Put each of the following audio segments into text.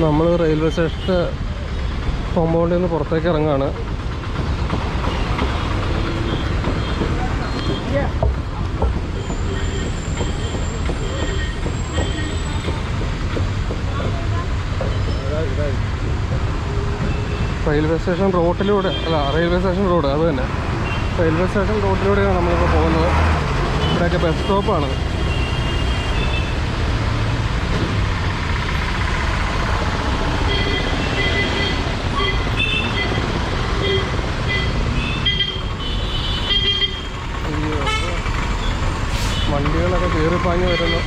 നമ്മൾ റെയിൽവേ സ്റ്റേഷൻ്റെ കോമ്പൗണ്ടിൽ നിന്ന് പുറത്തേക്ക് ഇറങ്ങുകയാണ്. റെയിൽവേ സ്റ്റേഷൻ റോട്ടിലൂടെ റെയിൽവേ സ്റ്റേഷൻ റോഡ് അത് തന്നെ റെയിൽവേ സ്റ്റേഷൻ റോഡിലൂടെയാണ് നമ്മളിപ്പോൾ പോകുന്നത്. ഇവിടെയൊക്കെ ബസ് സ്റ്റോപ്പാണ്. വണ്ടികളൊക്കെ കയറിപ്പാഞ്ഞ് വരുന്നു.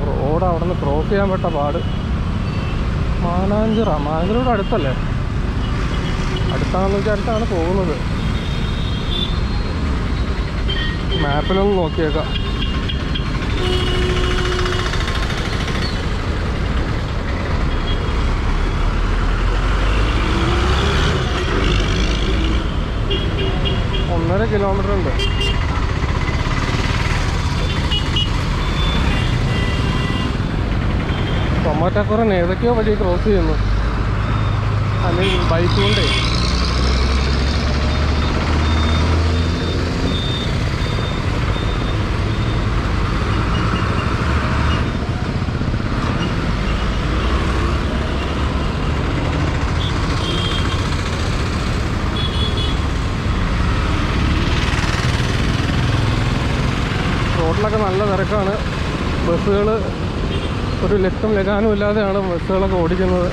റോഡ് അവിടെ നിന്ന് ക്രോസ് ചെയ്യാൻ പറ്റ പാട്. മാനാഞ്ചിറോട് അടുത്തല്ലേ? അടുത്താണെന്ന് വിചാരിച്ചാണ് പോകുന്നത്. മാപ്പിലൊന്ന് നോക്കിയേക്കാം. ഒന്നര കിലോമീറ്റർ ഉണ്ട്. ടൊമാറ്റോക്കുറൻ ഏതൊക്കെയോ വഴി ക്രോസ് ചെയ്യുന്നു, അല്ലെങ്കിൽ ബൈക്ക് കൊണ്ടേ. റോഡിലൊക്കെ നല്ല തിരക്കാണ്. ബസ്സുകൾ ഒരു ലക്ഷം ലഗാനും ഇല്ലാതെയാണ് ബസ്സുകളൊക്കെ ഓടിക്കുന്നത്.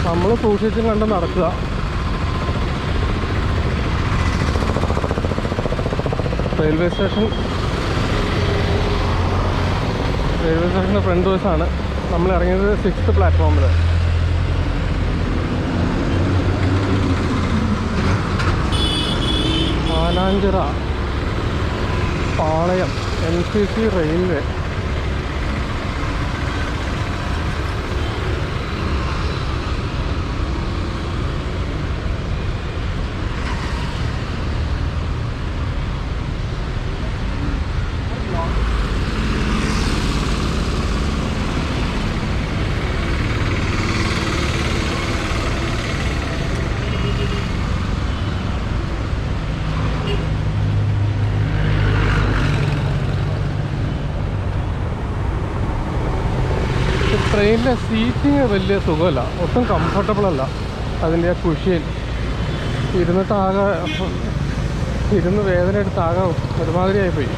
നമ്മൾ സൂക്ഷിച്ചും കണ്ട് നടക്കുക. റെയിൽവേ സ്റ്റേഷൻ്റെ ഫ്രണ്ട് ബസ്സാണ്. നമ്മൾ ഇറങ്ങിയത് 6th പ്ലാറ്റ്ഫോമിൽ. മാനാഞ്ചിറ പാളയം NCC റെയിൽവേ. ട്രെയിനിലെ സീറ്റിങ് വലിയ സുഖമല്ല, ഒട്ടും കംഫർട്ടബിൾ അല്ല. അതിൻ്റെ ആ കുഷ്യൻ ഇരുന്ന് വേദന എടുത്താകെ ഒരുമാതിരിയായിപ്പോയി.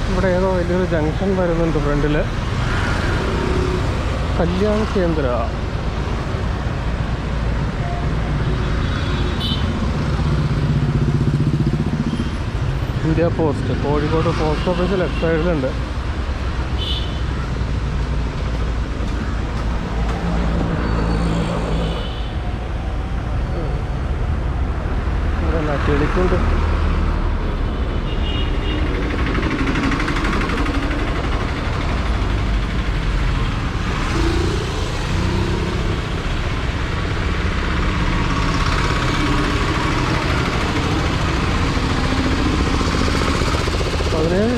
ഇവിടെ ഏതോ വലിയൊരു ജംഗ്ഷൻ വരുന്നുണ്ട് ഫ്രണ്ടിൽ. Kalyan Kendra. India post Kozhikode post office left സൈഡിലുണ്ട്. ഇവിടെ ചെളിക്കുണ്ട്.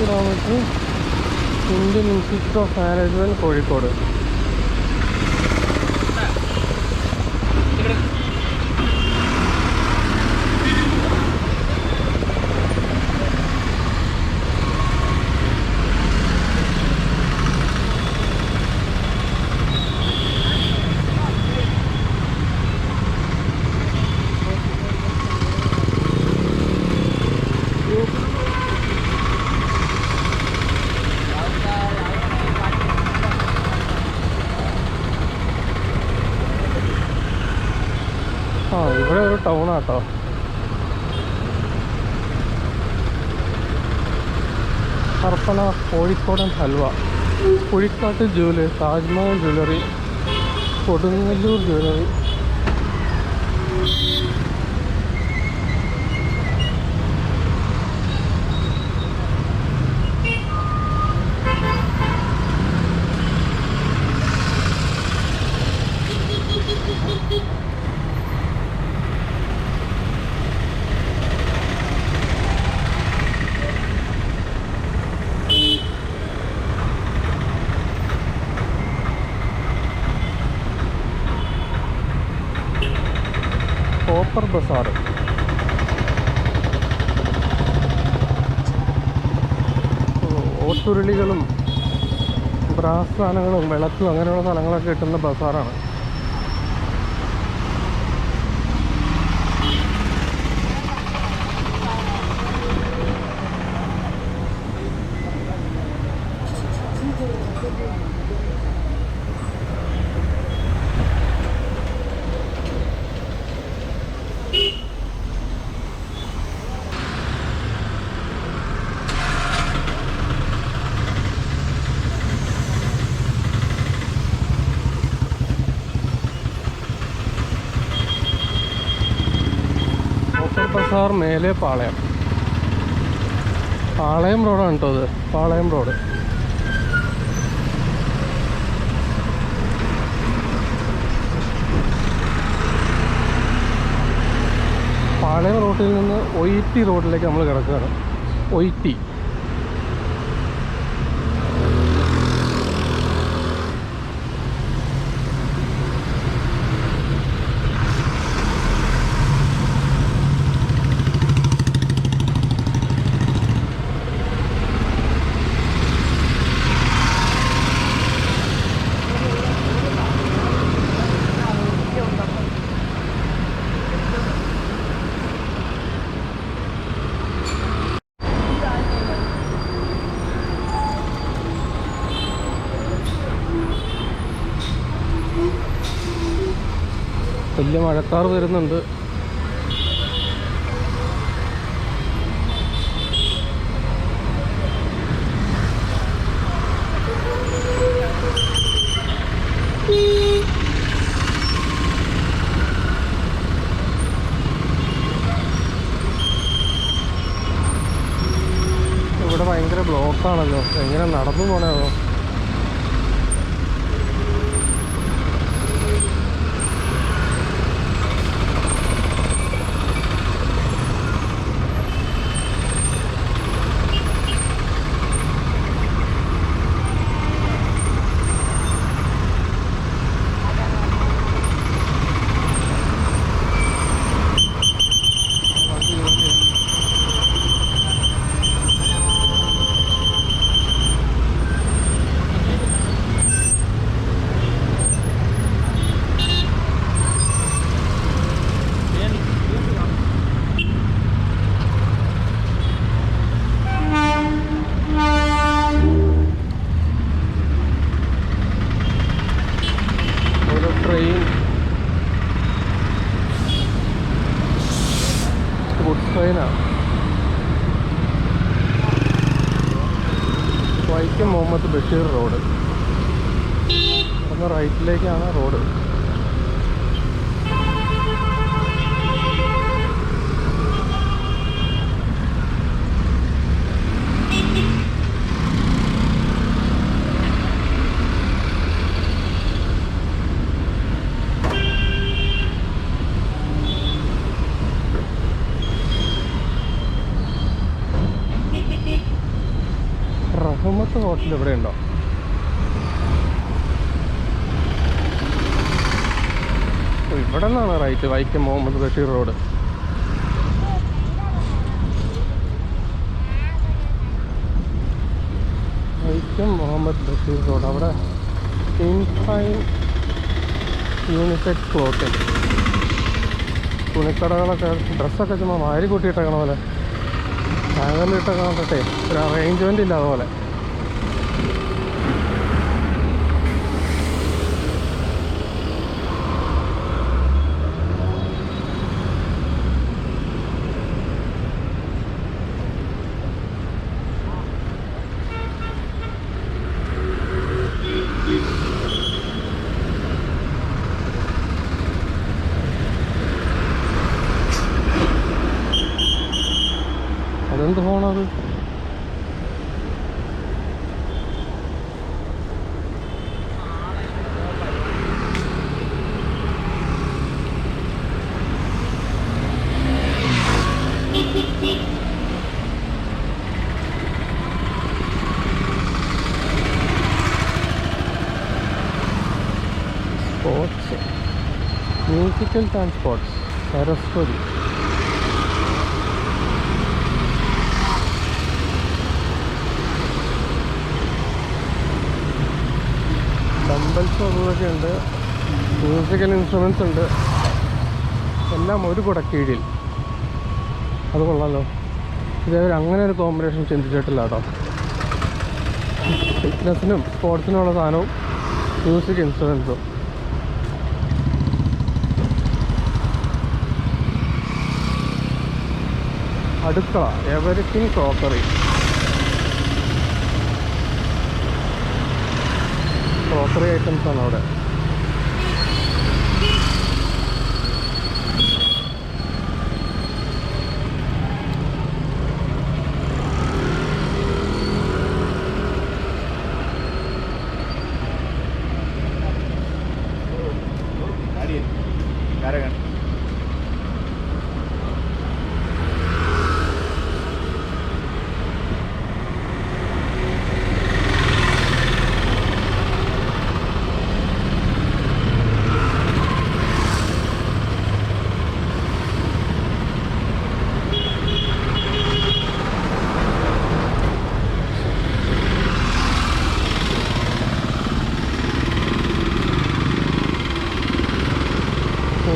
Kilometre Indian institute of management Kozhikode. ഇവിടെ ഒരു ടൗണാട്ടോ. അർപ്പണ കോഴിക്കോടൻ halwa, Kuzhikkattu jewellery, Taj Mahal jewellery, Kodungallur jewellery. Copper Bazar. ഓട്ടുരുളികളും ബ്രാസ് സാധനങ്ങളും വിളക്കും അങ്ങനെയുള്ള സ്ഥലങ്ങളൊക്കെ കിട്ടുന്ന ബസാറാണ്. ബസാർ മേലെ പാളയം. പാളയം റോഡാണ് കേട്ടോ അത്, പാളയം റോഡ്. പാളയം റോഡിൽ നിന്ന് ഒയിറ്റി റോഡിലേക്ക് നമ്മൾ കിടക്കുകയാണ്. ഒയിറ്റി വലിയ മഴക്കാർ വരുന്നുണ്ട്. ഇവിടെ ഭയങ്കര ബ്ലോക്കാണല്ലോ, എങ്ങനെ നടന്നു പോണോ? വൈക്കം മുഹമ്മദ് ബഷീർ റോഡ്. ഒന്ന് റൈറ്റിലേക്കാണ് റോഡ്. റഹ്മത്ത് ഹോട്ടൽ ഇവിടെ ഉണ്ടോ? ഇവിടെ നിന്നാണ് right, Vaikom Muhammad Basheer road. Vaikom Muhammad Basheer road. അവിടെ ഇൻഫൈൻ യൂണിസെക്സ് ക്ലോത്തിങ്, തുണിക്കടകളൊക്കെ, ഡ്രസ്സൊക്കെ ചുമ്മാ മാരി കൂട്ടിയിട്ടേക്കണ പോലെ, ഹാങ്ങറിലിട്ടൊക്കെ നോക്കട്ടെ, ഒരു അറേഞ്ച്മെൻ്റ് ഇല്ല അതുപോലെ. Sports, musical and sports, Saraswati. ഡംബൽസും അതുമൊക്കെ ഉണ്ട്, മ്യൂസിക്കൽ ഇൻസ്ട്രുമെൻറ്റ്സ് ഉണ്ട്, എല്ലാം ഒരു കുടക്കീഴിൽ. അത് കൊള്ളാമല്ലോ. ഇതേവരെ അങ്ങനെ ഒരു കോമ്പിനേഷൻ ചിന്തിച്ചിട്ടില്ല കേട്ടോ. ഫിറ്റ്നസ്സിനും സ്പോർട്സിനുമുള്ള സാധനവും മ്യൂസിക് ഇൻസ്ട്രുമെൻസും. അടുക്കള, എവരിത്തിങ് ക്രോക്കറി. ക്രോക്കറി ഐറ്റംസാണ് അവിടെ.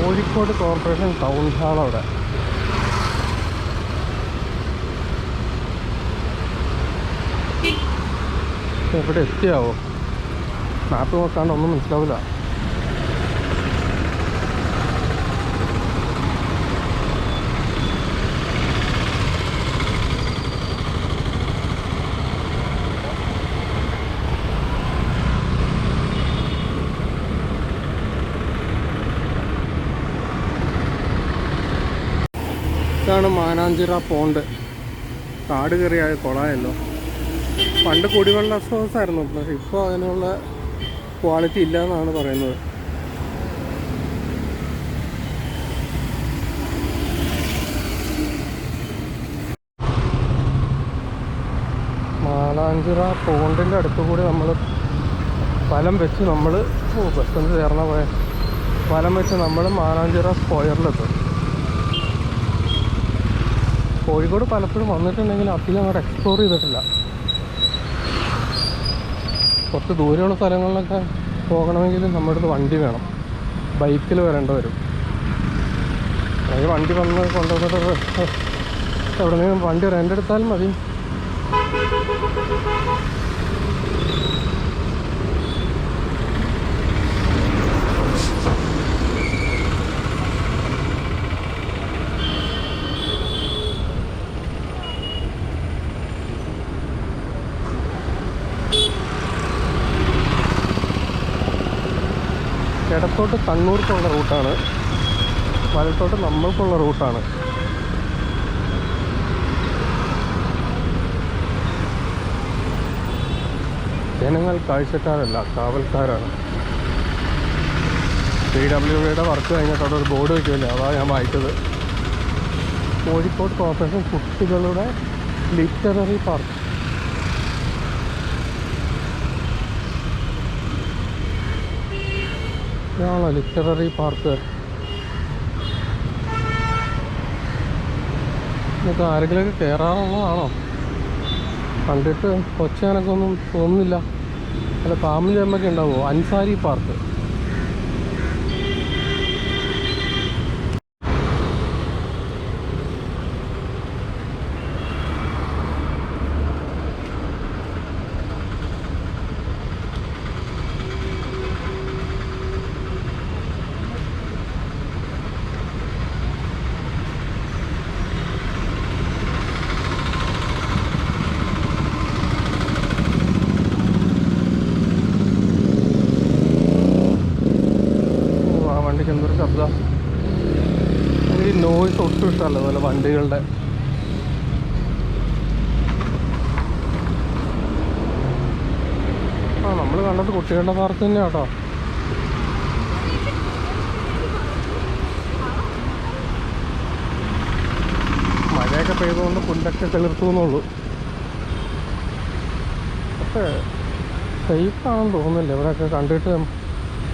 കോഴിക്കോട് കോർപ്പറേഷൻ ടൗൺ ഹാൾ അവിടെ. എവിടെ എത്തിയാവോ? മാപ്പ് നോക്കാണ്ട് ഒന്നും മനസ്സിലാവില്ല. ഇതാണ് മാനാഞ്ചിറ പോണ്ട്. കാട് കയറിയായ കുളമായല്ലോ. പണ്ട് കുടിവെള്ള സ്രോതസ്സായിരുന്നു, പക്ഷേ ഇപ്പോൾ അതിനുള്ള ക്വാളിറ്റി ഇല്ല എന്നാണ് പറയുന്നത്. മാനാഞ്ചിറ പോണ്ടിൻ്റെ അടുത്ത് കൂടി നമ്മൾ വലം വെച്ച് ബസ്സിന് ചേർന്ന പോയ വലം വെച്ച് നമ്മൾ മാനാഞ്ചിറ സ്ക്വയറിലെത്തും. കോഴിക്കോട് പലപ്പോഴും വന്നിട്ടുണ്ടെങ്കിൽ അധികം അങ്ങോട്ട് എക്സ്പ്ലോർ ചെയ്തിട്ടില്ല. കുറച്ച് ദൂരെയുള്ള സ്ഥലങ്ങളിലൊക്കെ പോകണമെങ്കിൽ നമ്മുടെ അടുത്ത് വണ്ടി വേണം, ബൈക്കിൽ വരേണ്ടി വരും. അല്ലെങ്കിൽ വണ്ടി വന്ന് കൊണ്ടുവന്നിട്ട് എവിടെയെങ്കിലും വണ്ടി റെൻ്റ് എടുത്താൽ മതി. ഇടത്തോട്ട് കണ്ണൂർക്കുള്ള റൂട്ടാണ്, വലത്തോട്ട് നമ്മൾക്കുള്ള റൂട്ടാണ്. ജനങ്ങൾ കാഴ്ചക്കാരല്ല, കാവൽക്കാരാണ്. PWDയുടെ വർക്ക് കഴിഞ്ഞിട്ട് അവിടെ ഒരു ബോർഡ് വയ്ക്കുമല്ലോ, അതാണ് ഞാൻ വായിച്ചത്. കോഴിക്കോട് കോർപ്പറേഷൻ കുട്ടികളുടെ ലിറ്റററി പാർക്ക്. ഇതാണോ ലിറ്റററി പാർക്ക്? ഇതൊക്കെ ആരെങ്കിലുമൊക്കെ കയറാറുള്ളതാണോ? കണ്ടിട്ട് ഒച്ചയാനൊക്കൊന്നും തോന്നുന്നില്ല. അല്ല, പാമ്പും ചേമ്പൊക്കെ ഉണ്ടാവുമോ? അൻസാരി പാർക്ക്. വണ്ടിക്ക് എന്തൊരു ശബ്ദം! എനിക്ക് ഈ നോയ്സ് ഒട്ടും ഇഷ്ടമല്ല, അതുപോലെ വണ്ടികളുടെ. നമ്മൾ കണ്ടത് കുട്ടികളുടെ പാർക്ക് തന്നെയാണ് കേട്ടോ. മഴയൊക്കെ പെയ്തുകൊണ്ട് പുല്ലൊക്കെ കിളിർത്തു എന്നുള്ളൂ. പക്ഷേ സേഫാണെന്ന് തോന്നുന്നില്ല. ഇവിടെയൊക്കെ കണ്ടിട്ട്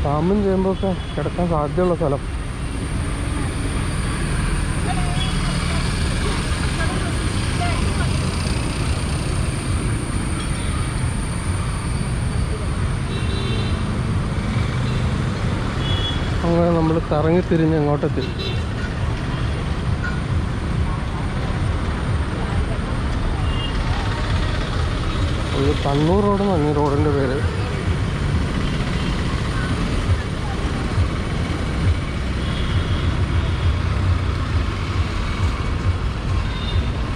പാമ്പും ചേമ്പൊക്കെ കിടക്കാൻ സാധ്യതയുള്ള സ്ഥലം. അങ്ങനെ നമ്മൾ കറങ്ങി തിരിഞ്ഞ് അങ്ങോട്ടെത്തി. ഇത് കണ്ണൂർ റോഡ് എന്നാണ് ഈ റോഡിൻ്റെ പേര്.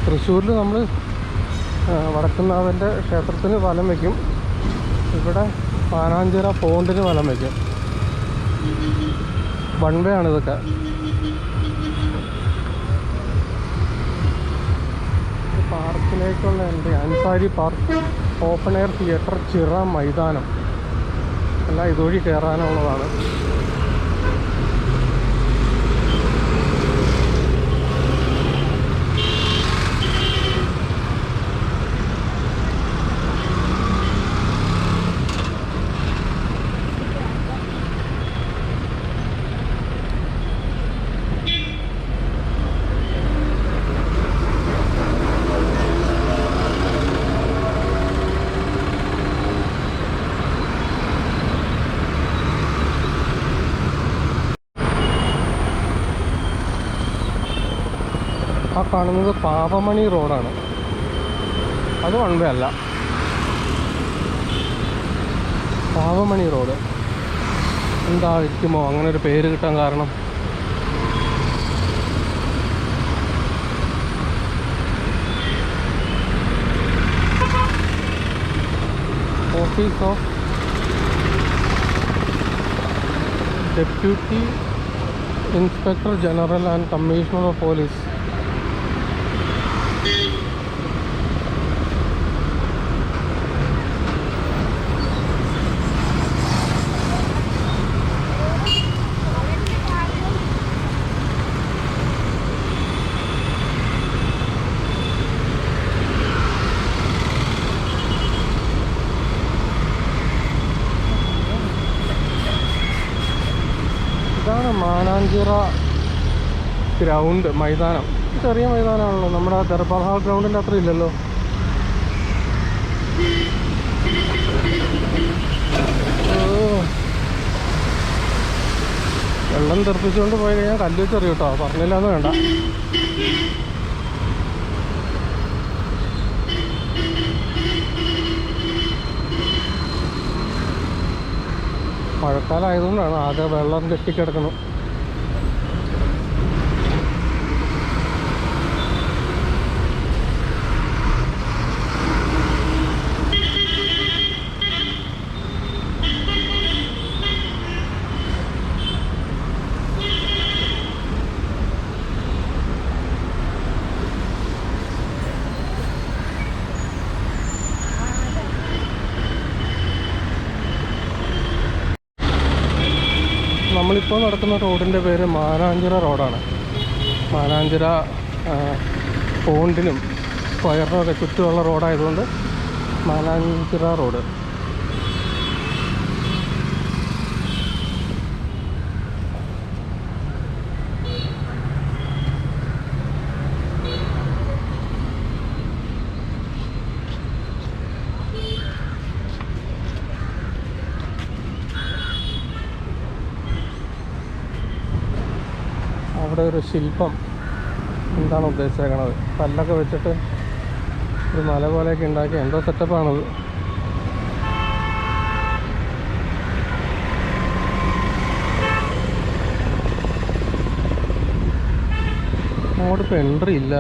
തൃശ്ശൂരിൽ നമ്മൾ വടക്കുന്നാഥൻ്റെ ക്ഷേത്രത്തിന് വലം വയ്ക്കും. ഇവിടെ പാനാഞ്ചിറ പോണ്ടിന് വലം വയ്ക്കും. വൺ വേ ആണ് ഇതൊക്കെ. പാർക്കിലേക്കുള്ള എൻ്റെ Ansari park, open air theatre, ചിറ മൈതാനം എല്ലാം ഇതുവഴി കയറാനുള്ളതാണ്. ആ കാണുന്നത് പാവമണി റോഡാണ്. അത് വൺ വേ അല്ല, പാവമണി റോഡ്. എന്തായിരിക്കുമോ അങ്ങനെ ഒരു പേര് കിട്ടാൻ കാരണം? Office of deputy inspector general and commissioner of police. ഇതാണ് മാനാഞ്ചിറ ഗ്രൗണ്ട്, മൈതാനം. ചെറിയ മൈതാനമാണല്ലോ, നമ്മുടെ ദർബാർ ഹാൾ ഗ്രൗണ്ടിൻ്റെ അത്ര ഇല്ലല്ലോ. വെള്ളം തെറിപ്പിച്ചുകൊണ്ട് പോയി കഴിഞ്ഞാൽ കല്ല് വെച്ചെറിയും കേട്ടോ, പറഞ്ഞില്ലാന്ന് വേണ്ട. മഴക്കാലമായതുകൊണ്ടാണ് ആകെ വെള്ളം കെട്ടിക്കിടക്കുന്നത്. നമ്മളിപ്പോൾ നടക്കുന്ന റോഡിൻ്റെ പേര് മാനാഞ്ചിറ റോഡാണ്. മാനാഞ്ചിറ പോണ്ടിനും സ്ക്വയറിനും ഒക്കെ ചുറ്റുമുള്ള റോഡായതുകൊണ്ട് മാനാഞ്ചിറ റോഡ്. അവിടെ ഒരു ശില്പം എന്താണ് ഉദ്ദേശിച്ചേക്കണത്? കല്ലൊക്കെ വെച്ചിട്ട് ഒരു മല പോലെയൊക്കെ ഉണ്ടാക്കി എന്തോ സെറ്റപ്പാണത്. അങ്ങോട്ട് ഇപ്പോൾ എൻട്രി ഇല്ല.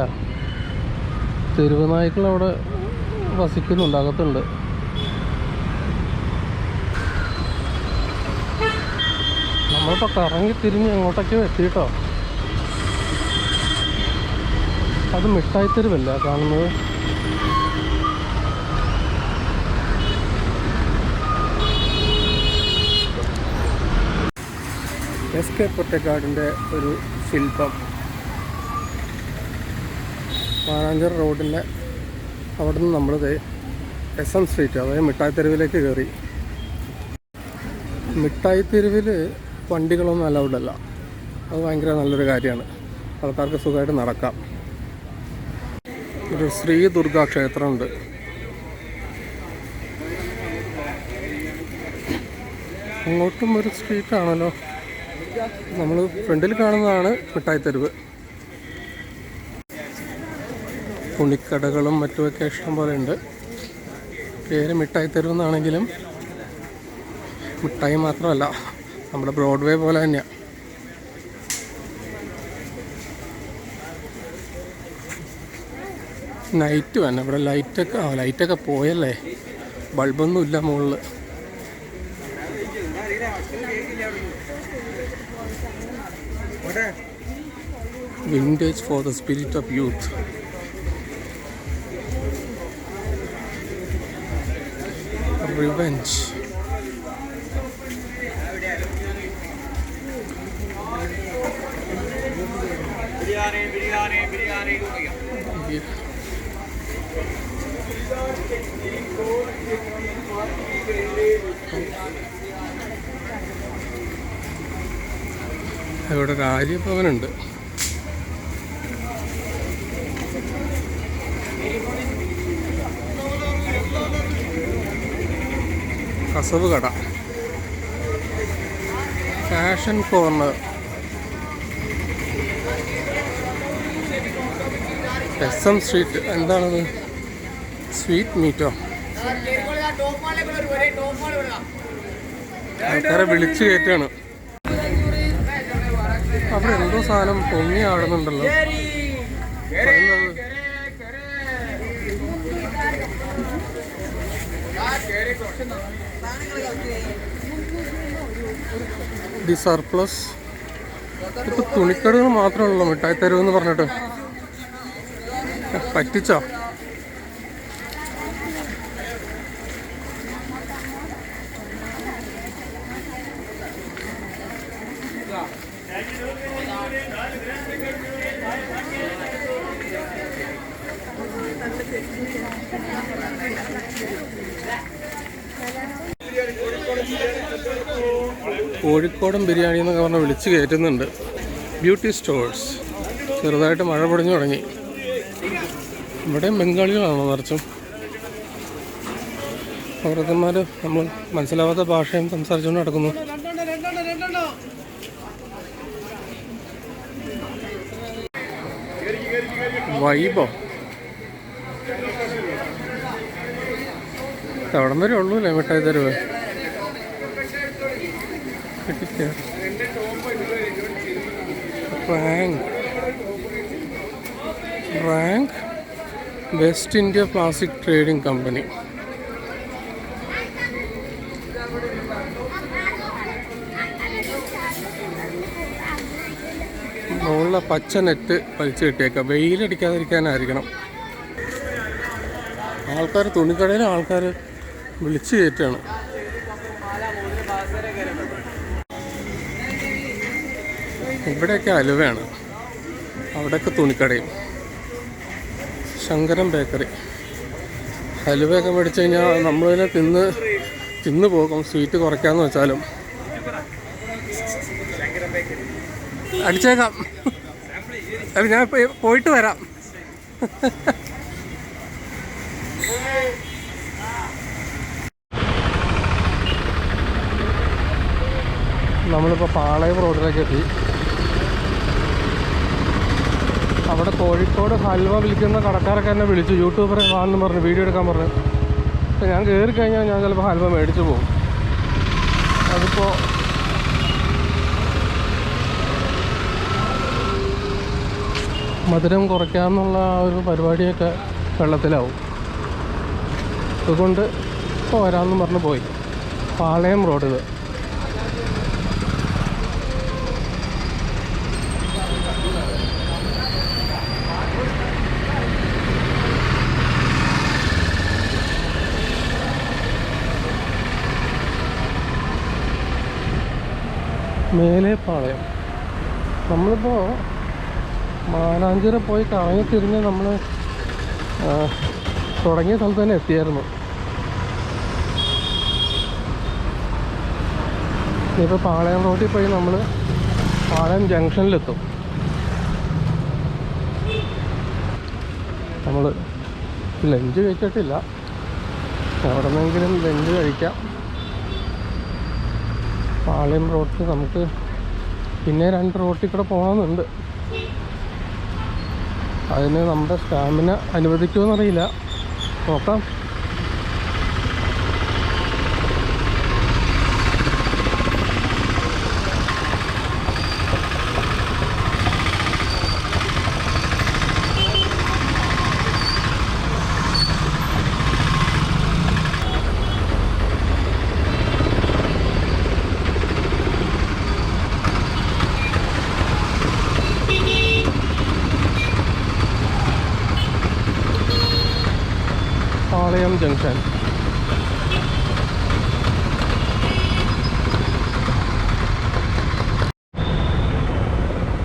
തെരുവ് നായ്ക്കൾ അവിടെ വസിക്കുന്നുണ്ട്, അകത്തുണ്ട്. നമ്മളിപ്പോൾ കറങ്ങി തിരിഞ്ഞ് അങ്ങോട്ടൊക്കെ എത്തിയിട്ടോ. അത് മിഠായിത്തെരുവല്ല കാണുന്നത്. എസ്.കെ. പൊറ്റക്കാടിൻ്റെ ഒരു ശില്പം മാനാഞ്ചിറ റോഡിൻ്റെ അവിടെ നിന്ന് നമ്മൾ SM സ്ട്രീറ്റ്, അതായത് മിഠായിത്തെരുവിലേക്ക് കയറി. മിഠായി തെരുവിൽ വണ്ടികളൊന്നും അലൗഡ് അല്ല. അത് ഭയങ്കര നല്ലൊരു കാര്യമാണ്. ആൾക്കാർക്ക് സുഖമായിട്ട് നടക്കാം. ഒരു ശ്രീ ദുർഗാ ക്ഷേത്രമുണ്ട്. അങ്ങോട്ടും ഒരു സ്ട്രീറ്റാണല്ലോ. നമ്മൾ ഫ്രണ്ടിൽ കാണുന്നതാണ് മിഠായി തെരുവ്. തുണിക്കടകളും മറ്റുമൊക്കെ ഇഷ്ടം പോലെ ഉണ്ട്. പേര് മിഠായി തെരുവ് എന്നാണെങ്കിലും മിഠായി മാത്രമല്ല, നമ്മുടെ ബ്രോഡ്വേ പോലെ തന്നെയാണ്. നൈറ്റ് തന്നെ ഇവിടെ ലൈറ്റൊക്കെ പോയല്ലേ, ബൾബൊന്നുമില്ല മുകളിൽ. Vintage for the spirit of youth. Revenge. ഇവിടെ രാജഭവനുണ്ട്. കസവ് കട, ഫാഷൻ കോർണർ, SM സ്ട്രീറ്റ്. എന്താണത്? സ്വീറ്റ് മീറ്റോ? ആൾക്കാരെ വിളിച്ചു കയറ്റാണ്. അവിടെ എന്തോ സാധനം പൊങ്ങി ആടുന്നുണ്ടല്ലോ. The surplus. ഇപ്പൊ തുണിക്കടകൾ മാത്രമല്ലോ മിഠായി തെരുവെന്ന് പറഞ്ഞിട്ട് പറ്റിച്ചോ? കോഴിക്കോടൻ ബിരിയാണി എന്നൊക്കെ പറഞ്ഞാൽ വിളിച്ച് കയറ്റുന്നുണ്ട്. Beauty stores. ചെറുതായിട്ട് മഴ പൊടിഞ്ഞു തുടങ്ങി. ഇവിടെയും ബംഗാളികളാണോ നിറച്ചും? ഓരോരുത്തന്മാർ നമ്മൾ മനസ്സിലാവാത്ത ഭാഷയും സംസാരിച്ചുകൊണ്ട് നടക്കുന്നു. വൈബോ അവിടം വരെ ഉള്ളൂ അല്ലേ മിഠായി തെരുവ്? Rank west India plastic trading company. മുകളിലെ പച്ച നെറ്റ് വലിച്ചു കിട്ടിയേക്കാം. വെയിലടിക്കാതിരിക്കാനായിരിക്കണം. ആൾക്കാർ തുണിക്കടയിലെ ആൾക്കാർ വിളിച്ചു കയറ്റാണ്. ഇവിടെയൊക്കെ അലുവയാണ്, അവിടെയൊക്കെ തുണിക്കടയും. ശങ്കരൻ ബേക്കറി. ഹലുവയൊക്കെ മേടിച്ചു കഴിഞ്ഞാൽ നമ്മളിതിനെ തിന്ന് പോകും. സ്വീറ്റ് കുറയ്ക്കാമെന്ന് വെച്ചാലും അടിച്ചേക്കാം. അത് ഞാൻ പോയിട്ട് വരാം. നമ്മളിപ്പോൾ പാളയം റോഡിലേക്ക് എത്തി. അവിടെ കോഴിക്കോട് ഹൽവ വിൽക്കുന്ന കടക്കാരൊക്കെ എന്നെ വിളിച്ചു, യൂട്യൂബറെ വാന്ന് പറഞ്ഞ് വീഡിയോ എടുക്കാൻ പറഞ്ഞു. അപ്പോൾ ഞാൻ കയറി കഴിഞ്ഞാൽ ഞാൻ ചിലപ്പോൾ ഹൽവ മേടിച്ചു പോകും. അതിപ്പോൾ മധുരം കുറയ്ക്കാമെന്നുള്ള ഒരു പരിപാടിയൊക്കെ വെള്ളത്തിലാവും. അതുകൊണ്ട് പോരാമെന്ന് പറഞ്ഞ് പോയി. പാളയം റോഡിൽ മേലെപ്പാളയം. നമ്മളിപ്പോൾ മാനാഞ്ചിറ പോയി കറങ്ങി തിരിഞ്ഞ് നമ്മൾ തുടങ്ങിയ സ്ഥലത്ത് തന്നെ എത്തിയായിരുന്നു. ഇനിയിപ്പോൾ പാളയം റോഡിൽ പോയി നമ്മൾ പാളയം ജംഗ്ഷനിലെത്തും. നമ്മൾ ലഞ്ച് കഴിച്ചിട്ടില്ല, എവിടെ നിന്നെങ്കിലും ലഞ്ച് കഴിക്കാം. പാളയം റോഡിൽ നമുക്ക് പിന്നെ 2 റോട്ടിൽ കൂടെ പോകണമെന്നുണ്ട്. അതിന് നമ്മുടെ സ്റ്റാമിന അനുവദിക്കുമെന്നറിയില്ല, നോക്കാം. പാളയം ജംഗ്ഷൻ.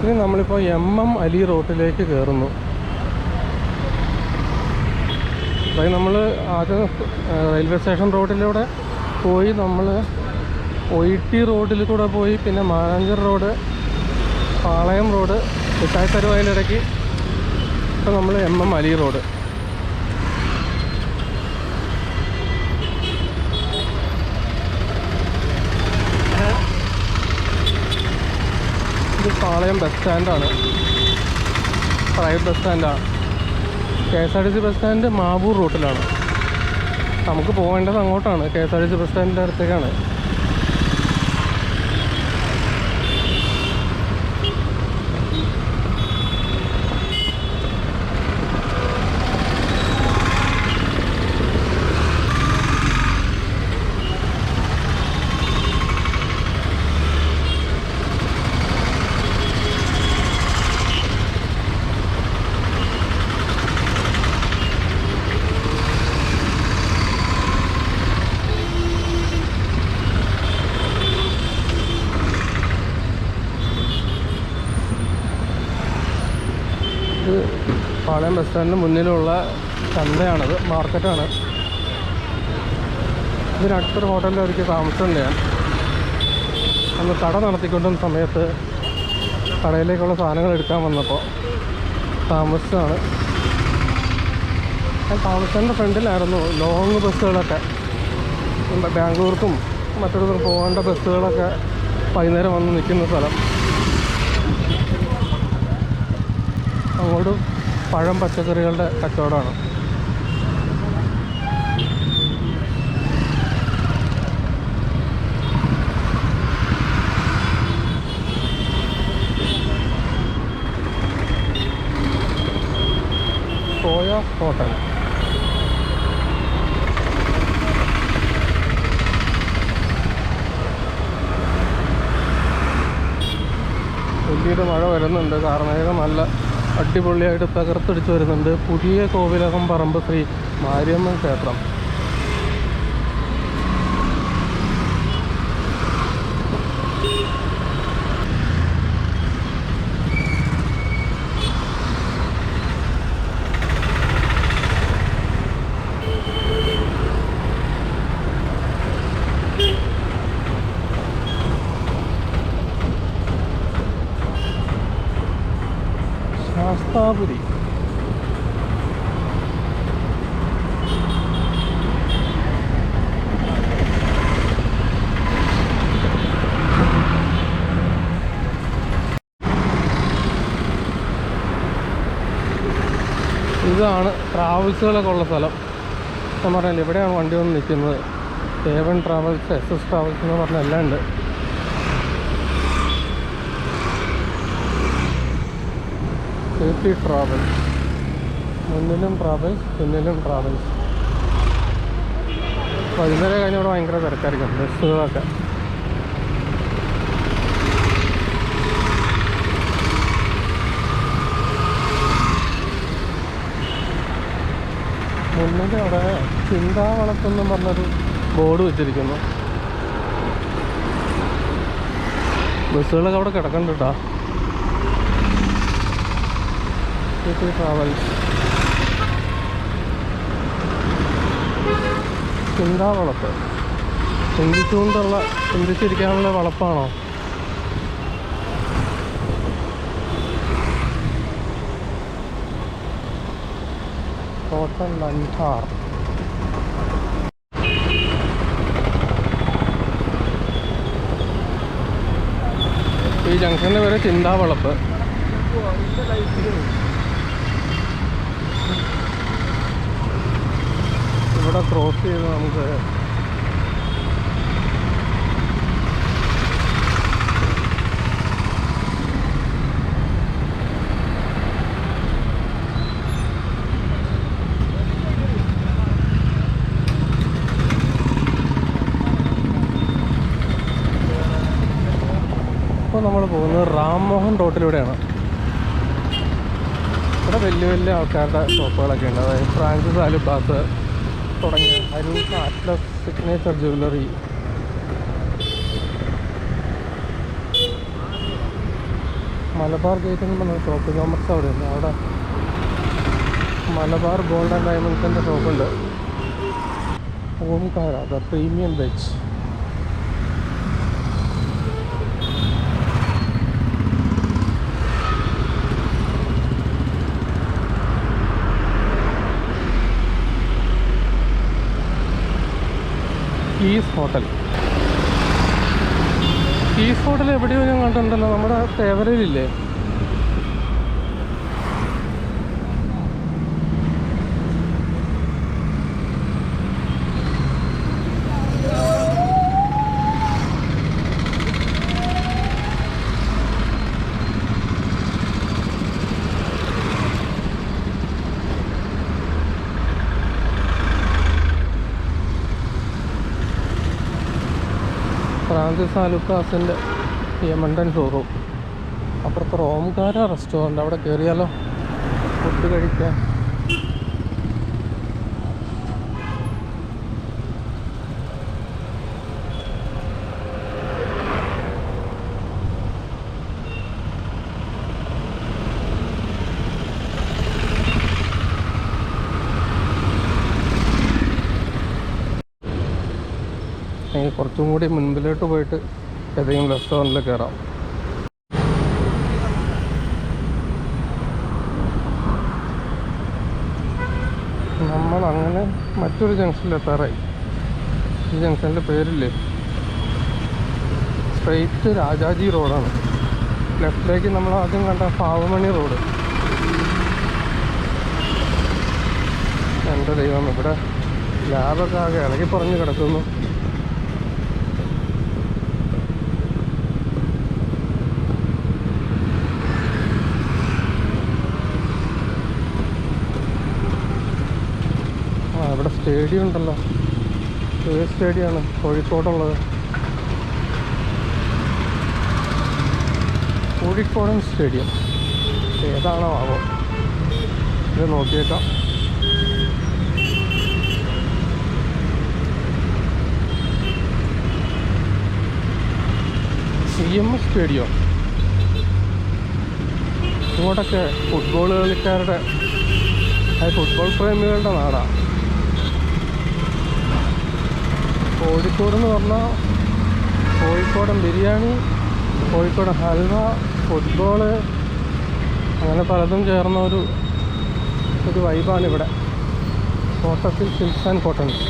ഇനി നമ്മളിപ്പോൾ MM അലി റോട്ടിലേക്ക് കയറുന്നു. അതായത് നമ്മൾ ആദ്യം റെയിൽവേ സ്റ്റേഷൻ റോഡിലൂടെ പോയി നമ്മൾ OIT റോഡിൽ കൂടെ പോയി പിന്നെ മാനാഞ്ചിറ റോഡ്, പാളയം റോഡ്, മിഠായി തെരുവയിലിടയ്ക്ക് ഇപ്പോൾ നമ്മൾ MM അലി റോഡ്. ഇത് പാളയം ബസ് സ്റ്റാൻഡാണ്, പ്രൈവറ്റ് ബസ് സ്റ്റാൻഡാണ്. KSRTC ബസ് സ്റ്റാൻഡ് മാവൂർ റൂട്ടിലാണ്. നമുക്ക് പോകേണ്ടത് അങ്ങോട്ടാണ്, KSRTC ബസ് സ്റ്റാൻഡിൻ്റെ അടുത്തേക്കാണ്. പാളയം ബസ് സ്റ്റാൻഡിന് മുന്നിലുള്ള ചന്തയാണത്, മാർക്കറ്റാണ്. ഇതിനടുത്തൊരു ഹോട്ടലിൽ ഒരിക്കൽ താമസിച്ചിട്ടുണ്ട് ഞാൻ. അന്ന് കട നടത്തിക്കൊണ്ടിരുന്ന സമയത്ത് കടയിലേക്കുള്ള സാധനങ്ങൾ എടുക്കാൻ വന്നപ്പോൾ താമസിച്ചതാണ്. ഞാൻ താമസിച്ചതിൻ്റെ ഫ്രണ്ടിലായിരുന്നു ലോങ് ബസ്സുകളൊക്കെ, ബാംഗ്ലൂർക്കും മറ്റൊരു പോകേണ്ട ബസ്സുകളൊക്കെ വൈകുന്നേരം വന്ന് നിൽക്കുന്ന സ്ഥലം. അങ്ങോട്ട് പഴം പച്ചക്കറികളുടെ കച്ചവടമാണ്. Soya hotel. വലിയൊരു മഴ വരുന്നുണ്ട്, കാർമേഘം നല്ല അടിപൊളിയായിട്ട് തകർത്തടിച്ച് വരുന്നുണ്ട്. പുതിയ കോവിലകം പറമ്പ് ശ്രീ മാരിയമ്മൻ ക്ഷേത്രം. ശാസ്താപുരി. ഇതാണ് ട്രാവൽസുകളൊക്കെ ഉള്ള സ്ഥലം. ഞാൻ പറഞ്ഞില്ല, ഇവിടെയാണ് വണ്ടി വന്ന് നിൽക്കുന്നത്. A1 ട്രാവൽസ്, SS ട്രാവൽസ് എന്ന് പറഞ്ഞ എല്ലാം ഉണ്ട്. AP ട്രാവൽസ്, മുന്നിലും ട്രാവൽസ്, പിന്നിലും ട്രാവൽസ്. വൈകുന്നേരം കഴിഞ്ഞവിടെ ഭയങ്കര തിരക്കായിരിക്കും ബസ്സുകളൊക്കെ. മുന്നിൽ അവിടെ ചിന്താവളത്തെന്നും പറഞ്ഞൊരു ബോർഡ് വെച്ചിരിക്കുന്നു. ബസ്സുകളൊക്കെ അവിടെ കിടക്കുന്നുണ്ട് കേട്ടോ. AP ട്രാവൽസ്, ചിന്താവളത്ത്. ചിന്തിച്ചിരിക്കാനുള്ള വളപ്പാണോ? ഹോട്ടൽ ലൻഹാർ. ഈ ജംഗ്ഷൻ്റെ പേര് ചിന്താവളപ്പ്. ഇവിടെ ക്രോസ് ചെയ്ത് നമുക്ക് നമ്മൾ പോകുന്നത് റാം മോഹൻ റോട്ടിലൂടെയാണ്. ഇവിടെ വലിയ വലിയ ആൾക്കാരുടെ ഷോപ്പുകളൊക്കെ ഉണ്ട്. അതായത് ഫ്രാൻസിസ് ആലുബാസ് തുടങ്ങിയ അരൂസ് Atlas signature jewellery, Malabar gate എന്ന് പറഞ്ഞ ഷോപ്പിംഗ് കോംപ്ലക്സ് അവിടെ ഉണ്ട്. അവിടെ മലബാർ ഗോൾഡ് ആൻഡ് ഡയമണ്ട്സിൻ്റെ ഷോപ്പുണ്ട്. Omkara the premium veg. Keys hotel എവിടെയോ ഞാൻ കണ്ടിട്ടുണ്ടല്ലോ, നമ്മുടെ തേവരയിലില്ലേ? ഫ്രാൻസിസ് ആലുക്കാസിൻ്റെ യമണ്ടൻ ഷോറൂം. അപ്പുറത്ത് ഓംകാര റെസ്റ്റോറൻറ്റ്. അവിടെ കയറിയാലോ ഫുഡ് കഴിക്കാൻ? കുറച്ചും കൂടി മുൻപിലോട്ട് പോയിട്ട് ഏതെങ്കിലും റെസ്റ്റോറൻറ്റിൽ കയറാം. നമ്മളങ്ങനെ മറ്റൊരു ജംഗ്ഷനിൽ എത്താറായി. ഈ ജംഗ്ഷൻ്റെ പേരില്ലേ, സ്ട്രെയിറ്റ് രാജാജി റോഡാണ്. ലെഫ്റ്റിലേക്ക് നമ്മൾ ആദ്യം കണ്ട പാവമണി റോഡ്. എൻ്റെ ദൈവം, ഇവിടെ ലാബൊക്കെ ആകെ ഇളകി പറഞ്ഞു കിടക്കുന്നു. ഇവിടെ സ്റ്റേഡിയം ഉണ്ടല്ലോ. സ്റ്റേഡിയമാണ് കോഴിക്കോടുള്ളത്. കോഴിക്കോടൻ സ്റ്റേഡിയം ഏതാണോ ആവോ, ഇത് നോക്കിയേക്കാം. CMS stadium. ഇങ്ങോട്ടൊക്കെ ഫുട്ബോൾ കളിക്കാരുടെ, ഫുട്ബോൾ പ്രേമികളുടെ നാടാണ് കോഴിക്കോട് എന്ന് പറഞ്ഞാൽ. കോഴിക്കോടൻ ബിരിയാണി, കോഴിക്കോടൻ ഹൽവ, ഫുട്ബോള്, അങ്ങനെ പലതും ചേർന്ന ഒരു വൈബാണിവിടെ. കോട്ടത്തിൽ സിൽക്സ് ആൻഡ് കോട്ടൺസ്.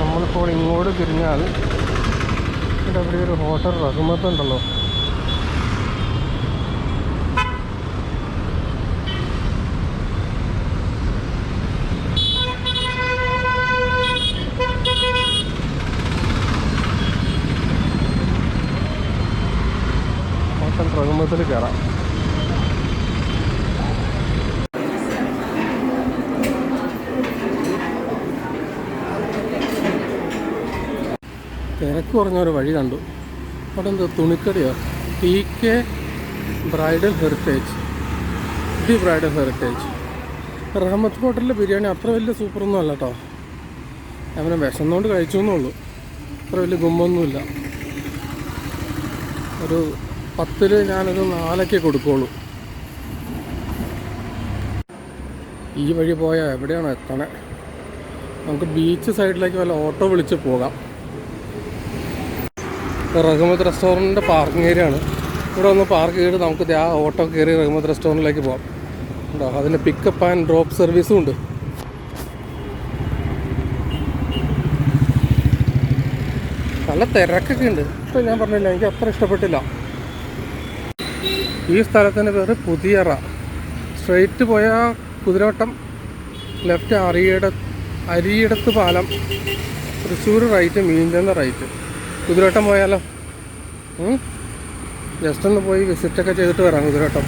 നമ്മളിപ്പോൾ ഇങ്ങോട്ട് തിരിഞ്ഞാൽ ഇവിടെ അവിടെ ഒരു ഹോട്ടൽ റഹ്മത്ത് ഉണ്ടല്ലോ. റഹ്മത്തിൽ കയറാം. തിരക്ക് കുറഞ്ഞൊരു വഴി കണ്ടു. അവിടെ എന്തോ തുണിക്കടയോ, TK bridal heritage, the bridal heritage. Rahmath ഹോട്ടലിലെ ബിരിയാണി അത്ര വലിയ സൂപ്പറൊന്നും അല്ല കേട്ടോ. ഞാൻ വിശന്നുകൊണ്ട് കഴിച്ചു എന്നുള്ളൂ. അത്ര വലിയ ഗുമ്മൊന്നുമില്ല. ഒരു 10 ഞാനൊരു 4 കൊടുക്കുകയുള്ളൂ. ഈ വഴി പോയാൽ എവിടെയാണ് എത്തണേ? നമുക്ക് ബീച്ച് സൈഡിലേക്ക് വല്ല ഓട്ടോ വിളിച്ച് പോകാം. റഹ്മത്ത് റെസ്റ്റോറൻറ്റിൻ്റെ പാർക്കിംഗ് ഏരിയ ആണ്. ഇവിടെ ഒന്ന് പാർക്ക് ചെയ്തിട്ട് നമുക്ക് ആ ഓട്ടോ കയറി റഹ്മത്ത് റെസ്റ്റോറൻറ്റിലേക്ക് പോകാം. ഉണ്ടോ, അതിന് പിക്കപ്പ് ആൻഡ് ഡ്രോപ്പ് സർവീസും ഉണ്ട്. നല്ല തിരക്കൊക്കെ ഉണ്ട്. ഇപ്പം ഞാൻ പറഞ്ഞില്ല, എനിക്ക് അത്ര ഇഷ്ടപ്പെട്ടില്ല. ഈ സ്ഥലത്തിൻ്റെ പേര് പുതിയറ. സ്ട്രെയിറ്റ് പോയാൽ കുതിരവട്ടം, ലെഫ്റ്റ് അരിയിടത്ത് പാലം, തൃശ്ശൂർ റൈറ്റ്, മീഞ്ചന്ത റൈറ്റ്. കുതിരവട്ടം പോയാലോ? ജസ്റ്റ് ഒന്ന് പോയി വിസിറ്റൊക്കെ ചെയ്തിട്ട് വരാം കുതിരവട്ടം.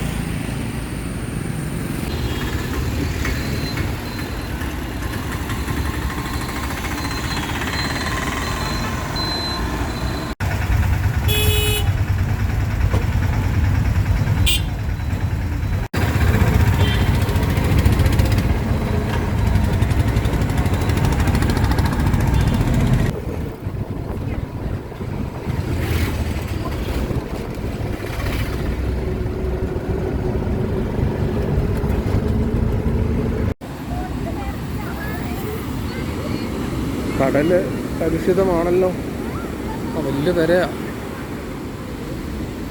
കടല് കലുഷിതമാണല്ലോ. വലിയ തിരയാ.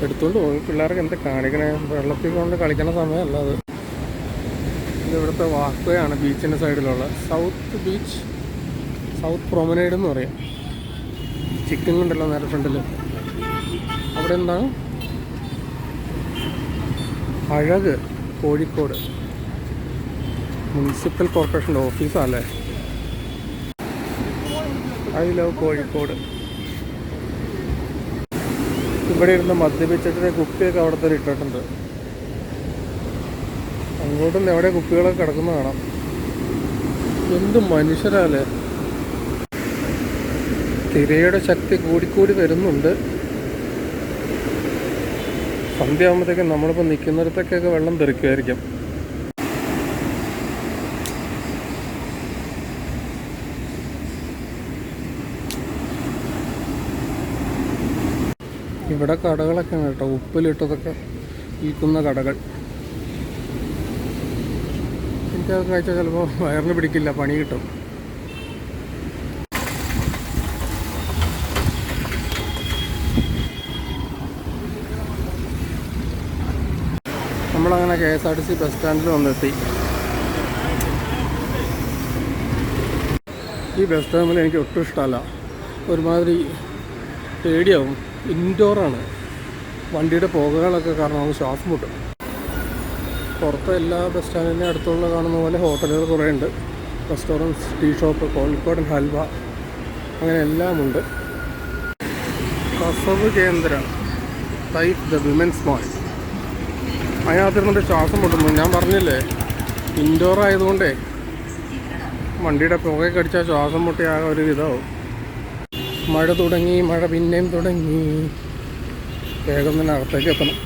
എടുത്തുകൊണ്ട് പോയി. പിള്ളേർക്ക് എന്താ കാണിക്കണേ? വെള്ളത്തിൽ കൊണ്ട് കളിക്കണ സമയമല്ല അത്. ഇത് ഇവിടുത്തെ വാക്വേ ആണ്, ബീച്ചിൻ്റെ സൈഡിലുള്ള സൗത്ത് ബീച്ച്, സൗത്ത് പ്രൊമനേഡ് എന്ന് പറയും. ചിക്കൻ ഉണ്ടല്ലോ നേരെ ഫ്രണ്ടിൽ. അവിടെ എന്താണ് അഴക്, കോഴിക്കോട് മുനിസിപ്പൽ കോർപ്പറേഷൻ്റെ ഓഫീസാണല്ലേ. I love Kozhikode. ഇവിടെ ഇരുന്ന് മദ്യപിച്ചിട്ട് കുപ്പിയൊക്കെ അവിടെ തന്നെ ഇട്ടിട്ടുണ്ട്. അങ്ങോട്ടും എവിടെ കുപ്പികളൊക്കെ കിടക്കുന്ന കാണാം. എന്ത് മനുഷ്യരല്ലേ. തിരയുടെ ശക്തി കൂടിക്കൂടി വരുന്നുണ്ട്. സന്ധ്യ ആകുമ്പോഴത്തേക്കും നമ്മളിപ്പോൾ നിൽക്കുന്നിടത്തൊക്കെ വെള്ളം തെറിക്കുമായിരിക്കും. ഇവിടെ കടകളൊക്കെയാണ് കേട്ടോ, ഉപ്പിലിട്ടതൊക്കെ വിൽക്കുന്ന കടകൾ. എനിക്കതൊക്കെ കഴിച്ചാൽ ചിലപ്പോൾ വയറിന് പിടിക്കില്ല, പണി കിട്ടും. നമ്മളങ്ങനെ KSRTC ബസ് സ്റ്റാൻഡിൽ വന്നെത്തി. ഈ ബസ് സ്റ്റോപ്പിൽ എനിക്ക് ഒട്ടും ഇഷ്ടമല്ല. ഒരുമാതിരി പേടിയാവും. ഇൻഡോറാണ്. വണ്ടിയുടെ പുകകളൊക്കെ കാരണം നമുക്ക് ശ്വാസം മുട്ടും. പുറത്ത് എല്ലാ ബസ് സ്റ്റാൻഡിൻ്റെ അടുത്തുള്ള കാണുന്ന പോലെ ഹോട്ടലുകൾ കുറേ ഉണ്ട്. റെസ്റ്റോറൻറ്റ്സ്, ടീ ഷോപ്പ്, കോഴിക്കോടൻ ഹൽവ, അങ്ങനെ എല്ലാമുണ്ട്. കസവ് കേന്ദ്ര, ടൈപ്പ് ദ വിമൻസ് മാൾ. അതിനകത്തിരുന്നിട്ട് ശ്വാസം മുട്ടുന്നു. ഞാൻ പറഞ്ഞില്ലേ, ഇൻഡോർ ആയതുകൊണ്ടേ വണ്ടിയുടെ പുകയൊക്കെ അടിച്ചാൽ ശ്വാസം മുട്ടി ആകെ ഒരു ഇതാവും. മഴ തുടങ്ങി, മഴ പിന്നെയും തുടങ്ങി. വേഗം തന്നെ അകത്തേക്ക് എത്തണം.